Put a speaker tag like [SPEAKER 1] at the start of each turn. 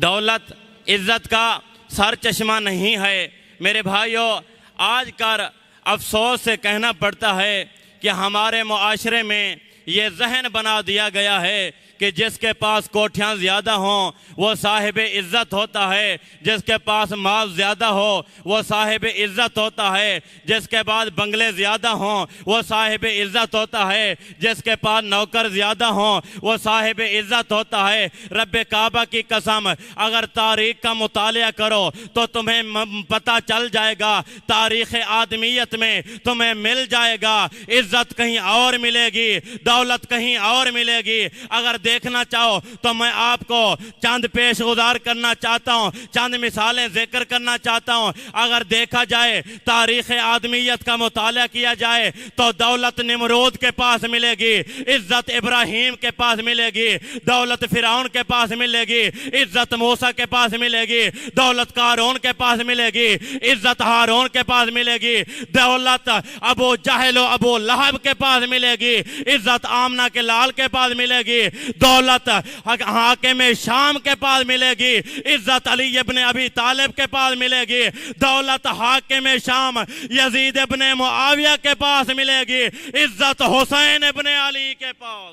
[SPEAKER 1] دولت عزت کا سر چشمہ نہیں ہے۔ میرے بھائیوں، آج کر افسوس سے کہنا پڑتا ہے کہ ہمارے معاشرے میں یہ ذہن بنا دیا گیا ہے کہ جس کے پاس کوٹھیاں زیادہ ہوں وہ صاحب عزت ہوتا ہے، جس کے پاس مال زیادہ ہو وہ صاحب عزت ہوتا ہے، جس کے بعد بنگلے زیادہ ہوں وہ صاحب عزت ہوتا ہے، جس کے پاس نوکر زیادہ ہوں وہ صاحب عزت ہوتا ہے۔ رب کعبہ کی قسم، اگر تاریخ کا مطالعہ کرو تو تمہیں پتہ چل جائے گا، تاریخ آدمیت میں تمہیں مل جائے گا، عزت کہیں اور ملے گی، دولت کہیں اور ملے گی۔ اگر دیکھنا چاہو تو میں آپ کو چند پیش گزار کرنا چاہتا ہوں، چند مثالیں ذکر کرنا چاہتا ہوں۔ اگر دیکھا جائے، تاریخ آدمیت کا مطالعہ کیا جائے تو دولت نمرود کے پاس ملے گی، عزت ابراہیم کے پاس ملے گی، دولت فرعون کے پاس ملے گی، عزت موسیٰ کے پاس ملے گی، دولت قارون کے پاس ملے گی، عزت ہارون کے پاس ملے گی، دولت ابو جہل و ابو لہب کے پاس ملے گی، عزت آمنہ کے لال کے پاس ملے گی، دولت حاکم شام کے پاس ملے گی، عزت علی ابن ابی طالب کے پاس ملے گی، دولت حاکم شام یزید ابن معاویہ کے پاس ملے گی، عزت حسین ابن علی کے پاس